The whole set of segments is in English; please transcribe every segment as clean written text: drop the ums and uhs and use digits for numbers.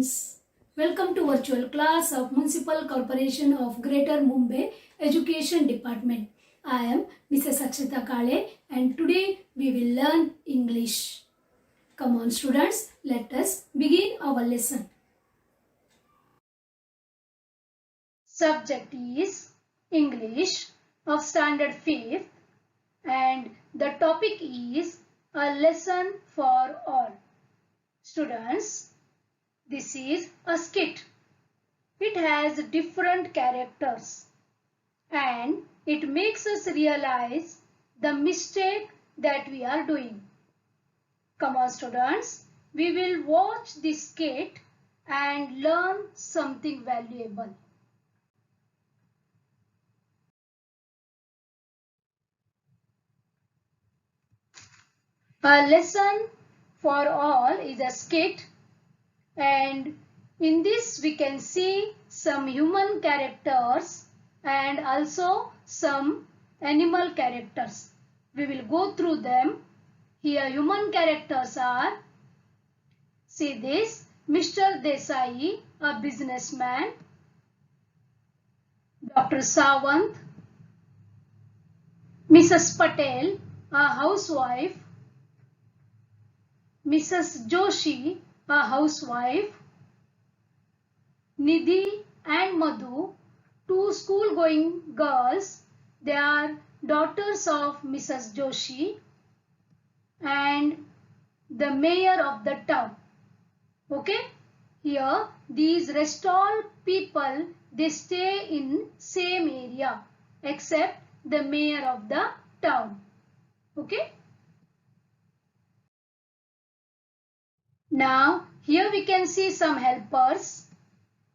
students, welcome to virtual class of Municipal Corporation of Greater Mumbai Education Department. I am Mrs. Akshita Kale and today we will learn English. Come on students, let us begin our lesson. Subject is English of Standard 5th and the topic is a lesson for all. Students, this is a skit. It has different characters and it makes us realize the mistake that we are doing. Come on students, we will watch this skit and learn something valuable. A lesson for all is a skit, and in this we can see some human characters and also some animal characters. We will go through them. Here human characters are, see this, Mr. Desai, a businessman, Dr. Sawant, Mrs. Patel, a housewife, Mrs. Joshi, a housewife, Nidhi and Madhu, two school-going girls. They are daughters of Mrs. Joshi and the mayor of the town. Okay? Here, these rest all people, they stay in same area except the mayor of the town. Okay? Now, here we can see some helpers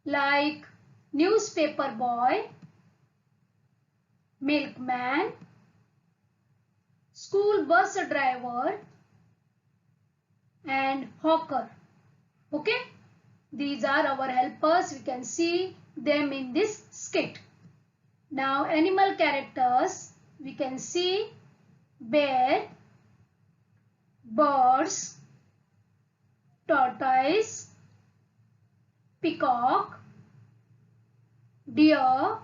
like newspaper boy, milkman, school bus driver and hawker. Okay, these are our helpers. We can see them in this skit. Now animal characters, we can see bear, birds, tortoise, peacock, deer,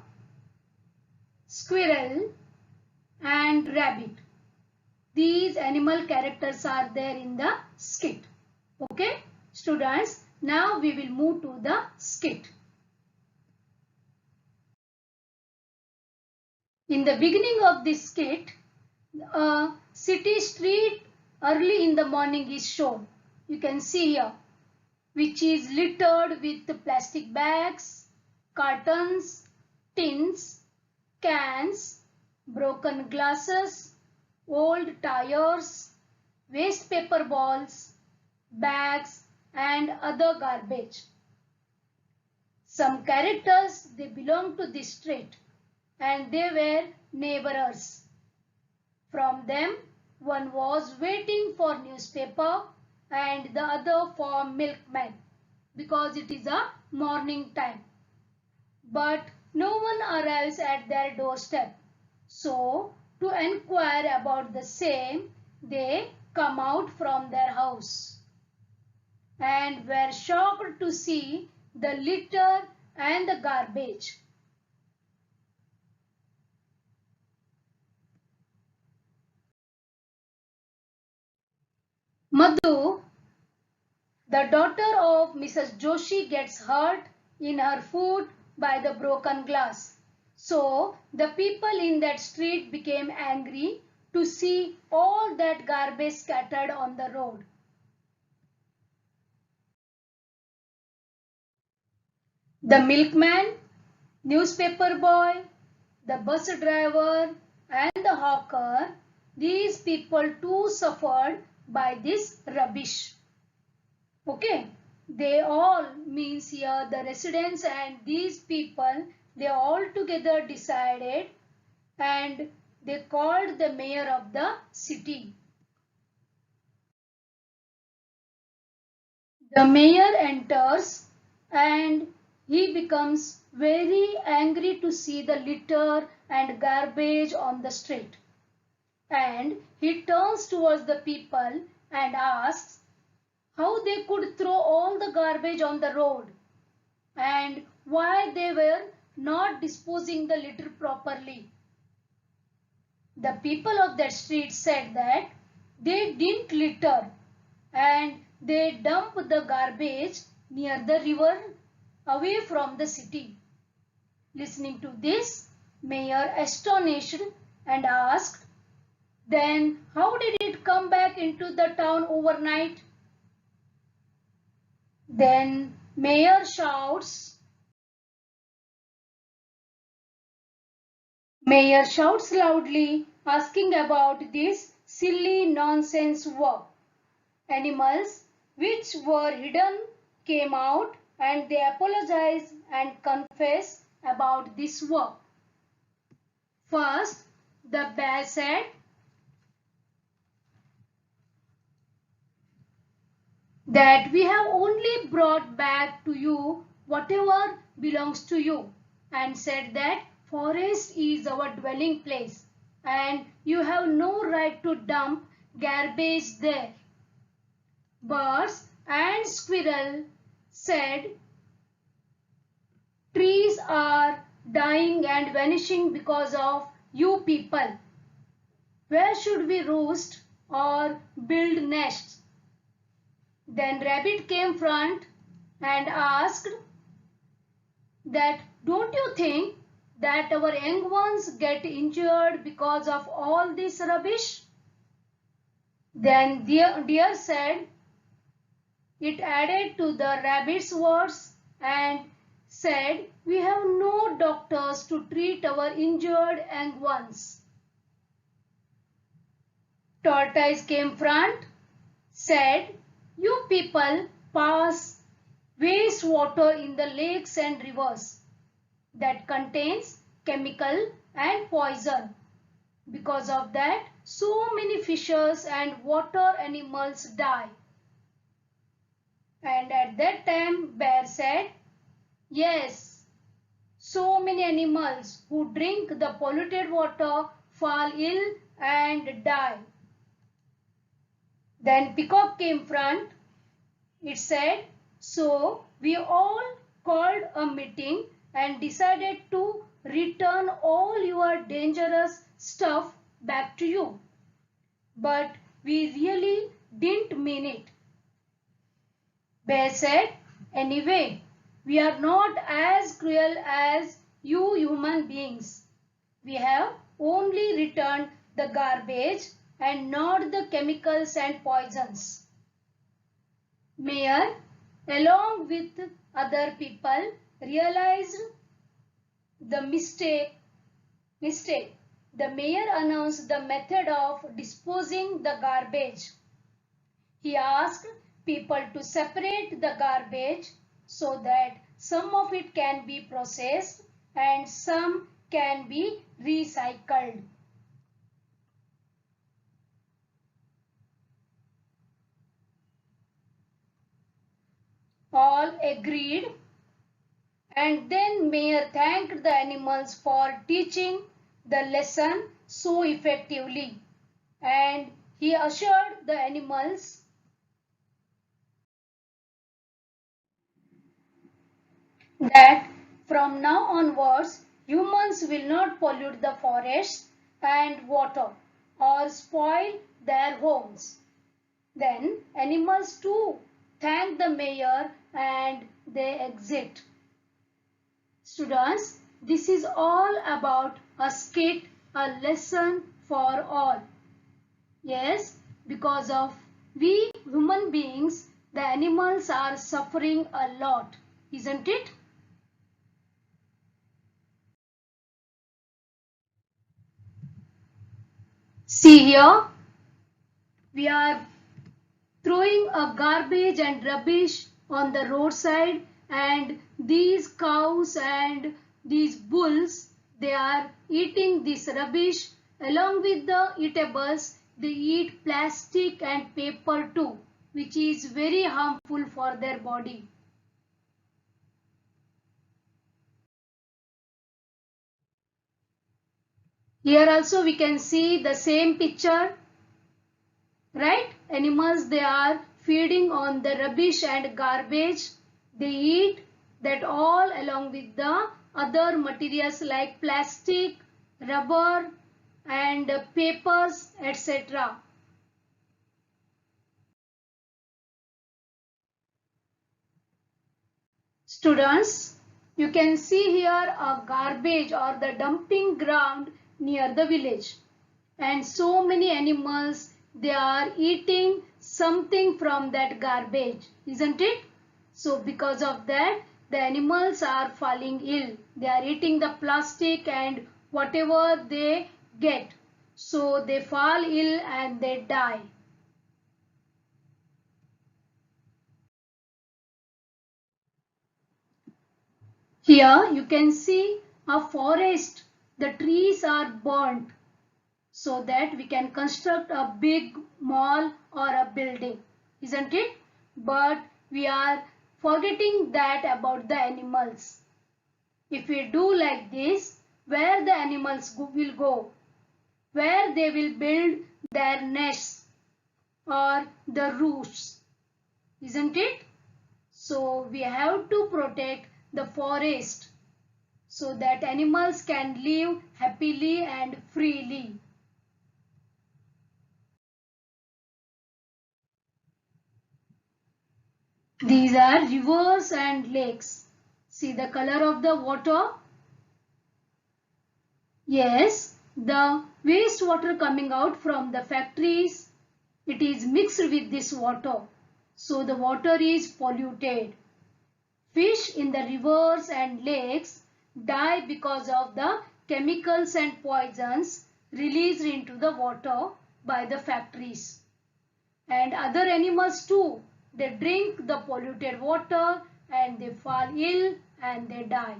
squirrel and rabbit. These animal characters are there in the skit. Okay, students, now we will move to the skit. In the beginning of this skit, a city street early in the morning is shown. You can see here, which is littered with plastic bags, cartons, tins, cans, broken glasses, old tires, waste paper balls, bags and other garbage. Some characters, they belong to this street and they were neighbors. From them, one was waiting for newspaper and the other for milkman because it is a morning time. But no one arrives at their doorstep. So, to enquire about the same, they come out from their house and were shocked to see the litter and the garbage. Madhu, the daughter of Mrs. Joshi, gets hurt in her foot by the broken glass. So the people in that street became angry to see all that garbage scattered on the road. The milkman, newspaper boy, the bus driver and the hawker, these people too suffered by this rubbish. Okay, they all means here the residents and these people, they all together decided and they called the mayor of the city. The mayor enters and he becomes very angry to see the litter and garbage on the street. And he turns towards the people and asks, how they could throw all the garbage on the road and why they were not disposing the litter properly. The people of that street said that they didn't litter and they dumped the garbage near the river away from the city. Listening to this, Mayor astonished and asked, "Then how did it come back into the town overnight?" Then Mayor shouts loudly, asking about this silly nonsense work. Animals which were hidden came out and they apologized and confessed about this work. First, the bear said that we have only brought back to you whatever belongs to you, and said that forest is our dwelling place and you have no right to dump garbage there. Birds and squirrel said trees are dying and vanishing because of you people. Where should we roost or build nests? Then rabbit came front and asked that don't you think that our young ones get injured because of all this rubbish? Then deer said it added to the rabbit's words and said we have no doctors to treat our injured young ones. Tortoise came front, said you people pass wastewater in the lakes and rivers that contains chemical and poison. Because of that, so many fishes and water animals die. And at that time, bear said, yes, so many animals who drink the polluted water fall ill and die. Then peacock came front. It said, so we all called a meeting and decided to return all your dangerous stuff back to you. But we really didn't mean it. Bear said, anyway, we are not as cruel as you human beings. We have only returned the garbage and not the chemicals and poisons. Mayor, along with other people, realized the mistake. The mayor announced the method of disposing the garbage. He asked people to separate the garbage so that some of it can be processed and some can be recycled. All agreed, and then Mayor thanked the animals for teaching the lesson so effectively, and he assured the animals that from now onwards humans will not pollute the forests and water or spoil their homes. Then animals too thank the mayor and they exit. Students, this is all about a skit, a lesson for all. Yes, because of we human beings, the animals are suffering a lot, isn't it? See here, we are throwing a garbage and rubbish on the roadside, and these cows and these bulls, they are eating this rubbish. Along with the eatables, they eat plastic and paper too, which is very harmful for their body. Here also we can see the same picture, right? Animals, they are feeding on the rubbish and garbage. They eat that all along with the other materials like plastic, rubber and papers, etc. Students, you can see here a garbage or the dumping ground near the village. And so many animals, they are eating something from that garbage, isn't it? So because of that, the animals are falling ill. They are eating the plastic and whatever they get. So they fall ill and they die. Here you can see a forest. The trees are burnt so that we can construct a big mall or a building, isn't it? But we are forgetting that about the animals. If we do like this, where the animals will go? Where they will build their nests or the roosts, isn't it? So we have to protect the forest so that animals can live happily and freely. These are rivers and lakes. See the color of the water? Yes, the wastewater coming out from the factories, it is mixed with this water. So the water is polluted. Fish in the rivers and lakes die because of the chemicals and poisons released into the water by the factories. And other animals too, they drink the polluted water and they fall ill and they die.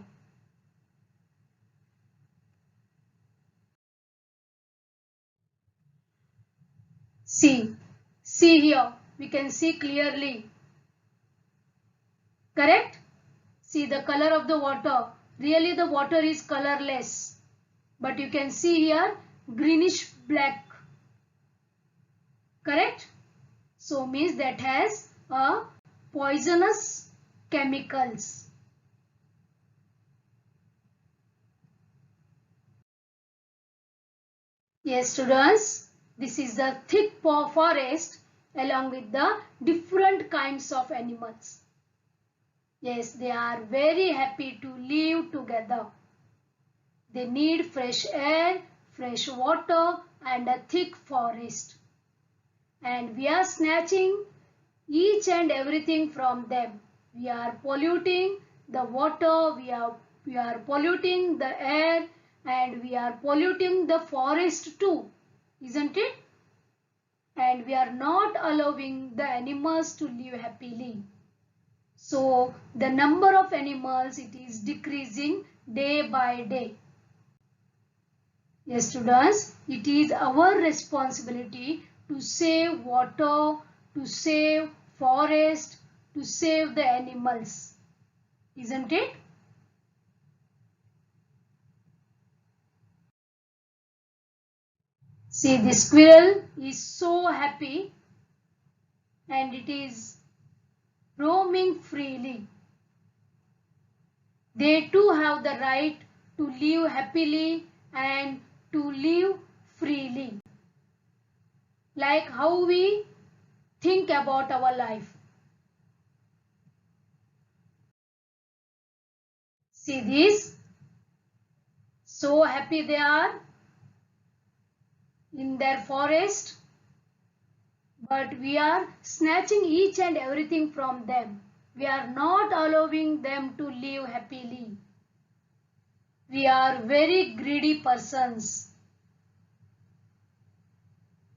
See here, we can see clearly. Correct? See the color of the water. Really the water is colorless. But you can see here greenish black. Correct? So means that has a poisonous chemicals. Yes students, this is the thick forest along with the different kinds of animals. Yes, they are very happy to live together. They need fresh air, fresh water and a thick forest. And we are snatching each and everything from them. We are polluting the water, we are polluting the air and we are polluting the forest too, isn't it? And we are not allowing the animals to live happily. So the number of animals, it is decreasing day by day. Yes students, it is our responsibility to save water, to save forest, to save the animals, isn't it? See, the squirrel is so happy and it is roaming freely. They too have the right to live happily and to live freely. Like how we think about our life. See this? So happy they are in their forest, but we are snatching each and everything from them. We are not allowing them to live happily. We are very greedy persons.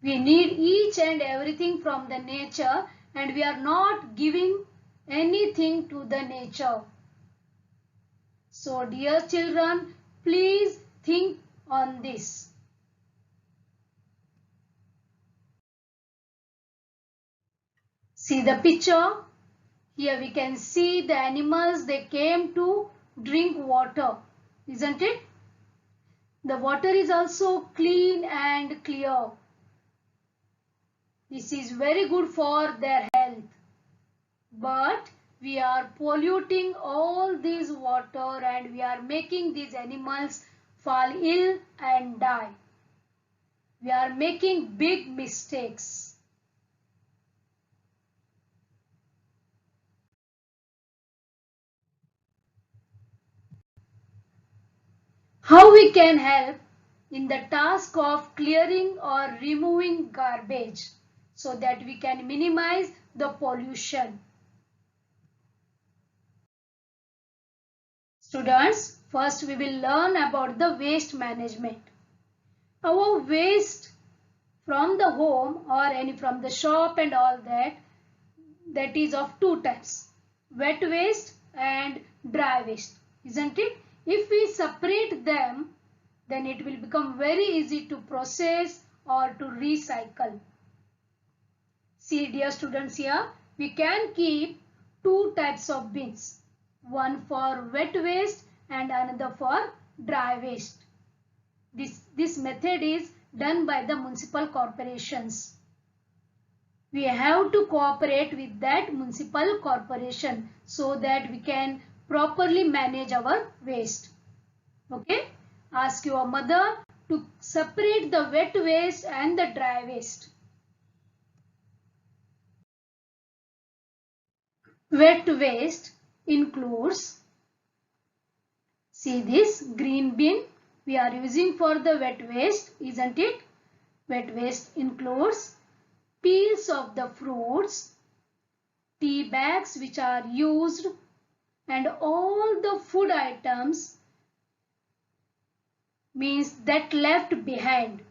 We need each and everything from the nature and we are not giving anything to the nature. So dear children, please think on this. See the picture. Here we can see the animals, they came to drink water, isn't it? The water is also clean and clear. This is very good for their health. but we are polluting all this water and we are making these animals fall ill and die. We are making big mistakes. How we can help in the task of clearing or removing garbage so that we can minimize the pollution. Students, first we will learn about the waste management. Our waste from the home or any from the shop and all that is of two types, wet waste and dry waste, isn't it? If we separate them, then it will become very easy to process or to recycle. See dear students, here we can keep two types of bins, one for wet waste and another for dry waste. This method is done by the municipal corporations. We have to cooperate with that municipal corporation so that we can properly manage our waste. Okay? Ask your mother to separate the wet waste and the dry waste. Wet waste includes, see this green bin we are using for the wet waste, isn't it? Wet waste includes peels of the fruits, tea bags which are used, and all the food items means that left behind.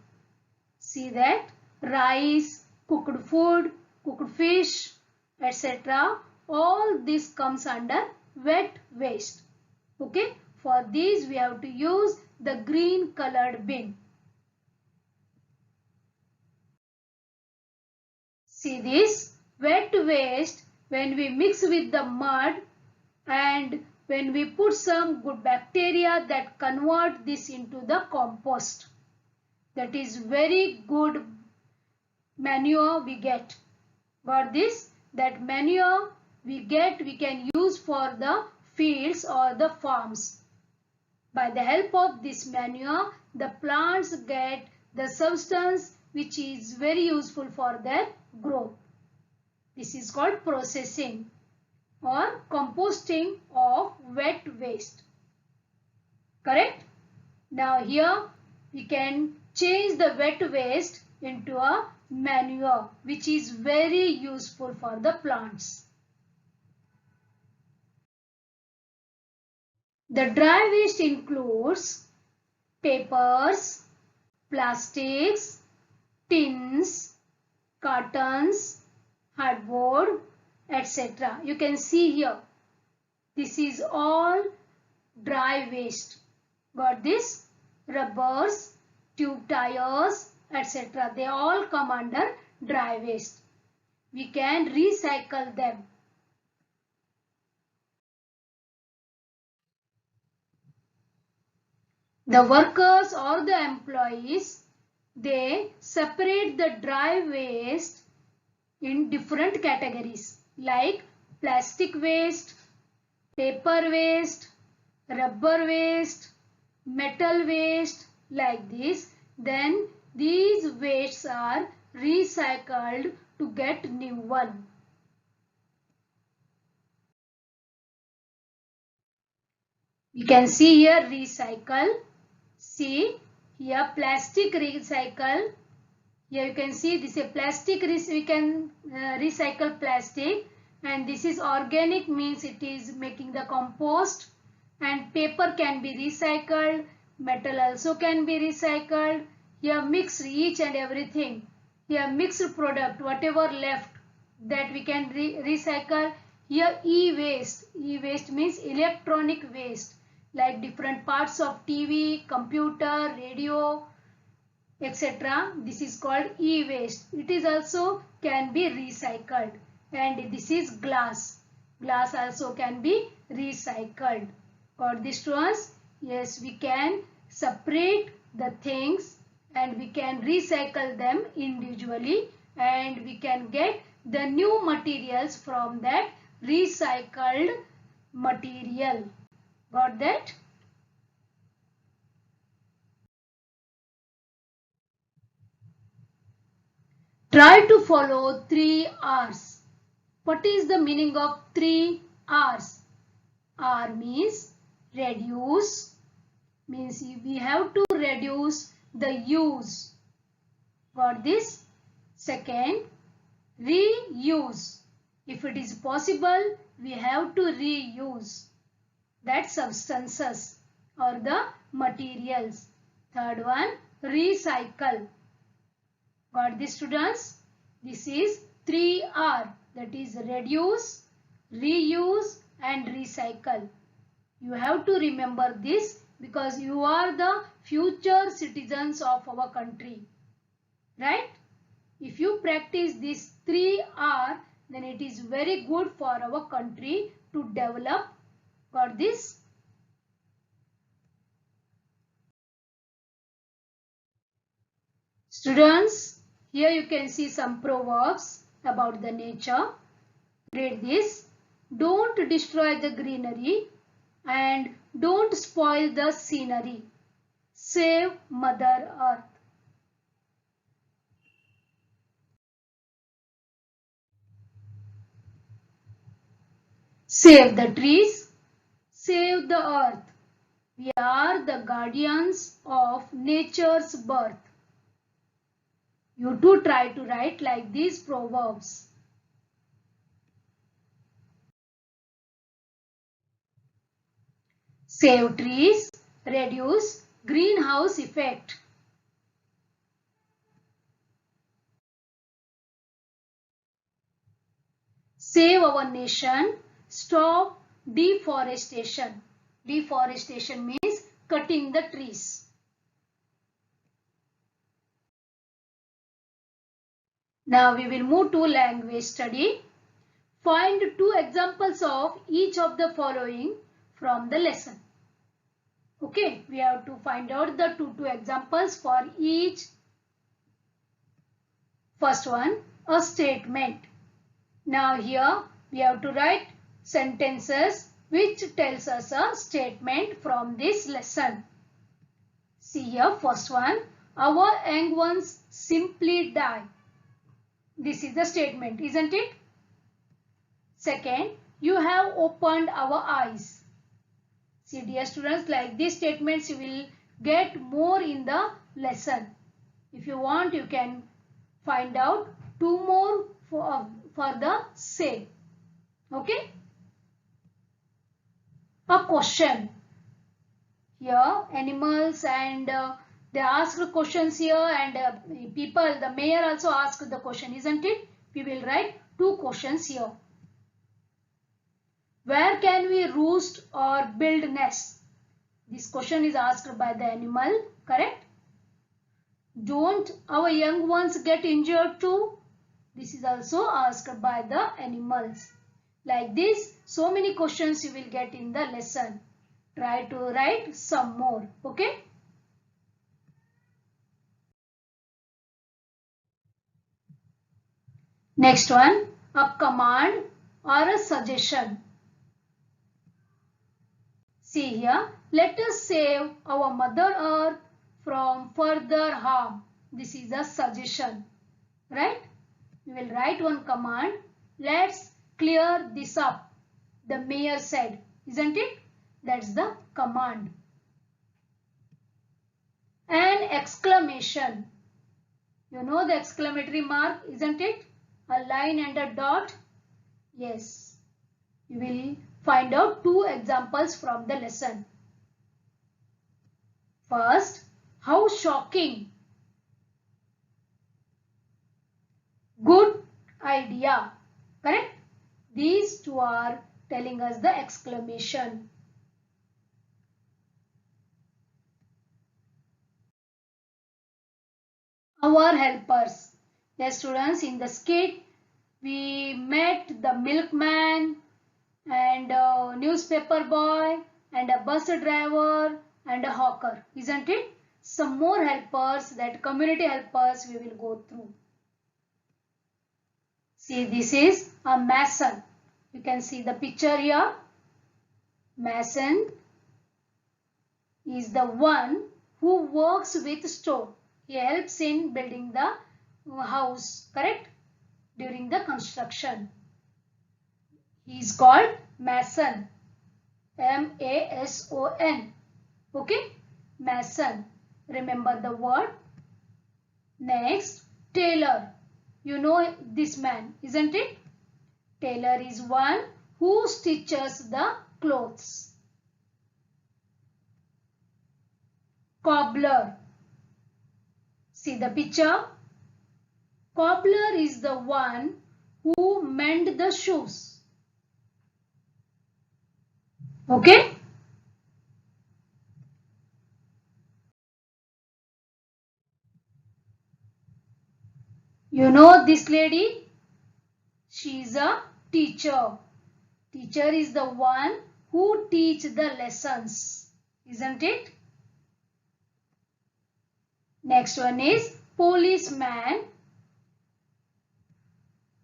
See that rice, cooked food, cooked fish, etc. All this comes under wet waste. Okay, for these we have to use the green colored bin. See this wet waste, when we mix with the mud and when we put some good bacteria that convert this into the compost. That is very good manure we get. Got this? That manure we can use for the fields or the farms. By the help of this manure, the plants get the substance which is very useful for their growth. This is called processing or composting of wet waste. Correct? Now here we can change the wet waste into a manure which is very useful for the plants. The dry waste includes papers, plastics, tins, cartons, cardboard, etc. You can see here. This is all dry waste. Got this? Rubbers, tube tires, etc. They all come under dry waste. We can recycle them. The workers or the employees, they separate the dry waste in different categories like plastic waste, paper waste, rubber waste, metal waste, like this. Then these wastes are recycled to get new one. You can see here recycle. See here plastic recycle. Here you can see this is a plastic, we can recycle plastic, and this is organic means it is making the compost, and paper can be recycled, metal also can be recycled. Here mixed each and everything. Here mixed product, whatever left that we can recycle. Here e-waste. E-waste means electronic waste like different parts of TV, computer, radio, etc. This is called e-waste. It is also can be recycled. And this is glass. Glass also can be recycled. Got this to us? Yes, we can separate the things and we can recycle them individually and we can get the new materials from that recycled material. Got that? Try to follow 3 R's. What is the meaning of 3 R's? R means reduce, means we have to reduce the use. Got this? Second, reuse. If it is possible, we have to reuse that substances or the materials. Third one, recycle. Got this, students? This is 3R, that is reduce, reuse and recycle. You have to remember this because you are the future citizens of our country. Right? If you practice this 3R, then it is very good for our country to develop. Got this? Students, here you can see some proverbs about the nature. Read this. Don't destroy the greenery and don't spoil the scenery. Save Mother Earth. Save the trees, save the earth. We are the guardians of nature's birth. You too try to write like these proverbs. Save trees, reduce greenhouse effect. Save our nation, stop deforestation. Deforestation means cutting the trees. Now we will move to language study. Find 2 examples of each of the following from the lesson. Okay, we have to find out the two examples for each. First one, a statement. Now here we have to write sentences which tells us a statement from this lesson. See here, first one, our young ones simply die. This is the statement, isn't it? Second, you have opened our eyes. See dear students, like these statements you will get more in the lesson. If you want, you can find out 2 more for the same. Okay? A question. Here animals and they ask questions here, and people, the mayor also asked the question, isn't it? We will write 2 questions here. Where can we roost or build nests? This question is asked by the animal, correct? Don't our young ones get injured too? This is also asked by the animals. Like this, so many questions you will get in the lesson. Try to write some more, okay? Next one, a command or a suggestion. See here, let us save our Mother Earth from further harm. This is a suggestion, right? We will write one command. Let's clear this up, the mayor said, isn't it? That's the command. An exclamation. You know the exclamatory mark, isn't it? A line and a dot. Yes. You will find out 2 examples from the lesson. First, how shocking. Good idea. Correct? These 2 are telling us the exclamation. Our helpers. Yes, students, in the skit, we met the milkman and a newspaper boy and a bus driver and a hawker, isn't it? Some more helpers, that community helpers, we will go through. See, this is a mason. You can see the picture here. Mason is the one who works with stone. He helps in building the house, correct? During the construction. He is called mason. M-A-S-O-N. Okay? Mason. Remember the word. Next, tailor. You know this man, isn't it? Tailor is one who stitches the clothes. Cobbler. See the picture. Cobbler is the one who mend the shoes. Okay? You know this lady? She is a teacher. Teacher is the one who teach the lessons. Isn't it? Next one is policeman.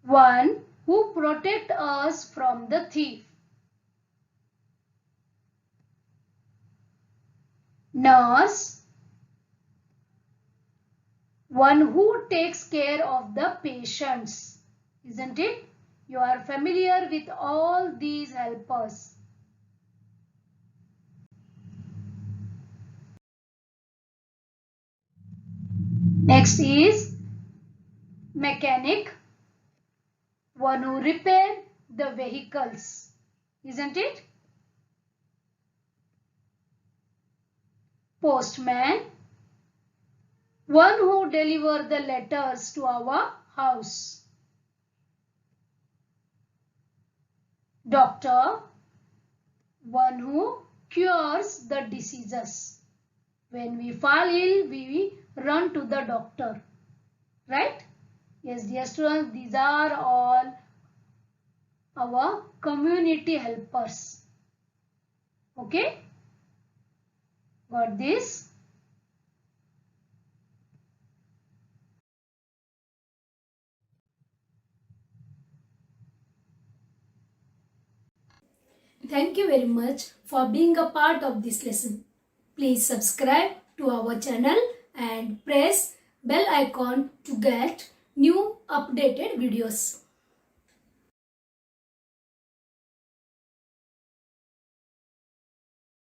One who protect us from the thief. Nurse. One who takes care of the patients. Isn't it? You are familiar with all these helpers. Next is mechanic. One who repair the vehicles. Isn't it? Postman. One who deliver the letters to our house. Doctor. One who cures the diseases. When we fall ill, we run to the doctor. Right? Yes, dear students, these are all our community helpers. Okay? Got this? Thank you very much for being a part of this lesson. Please subscribe to our channel and press bell icon to get new updated videos.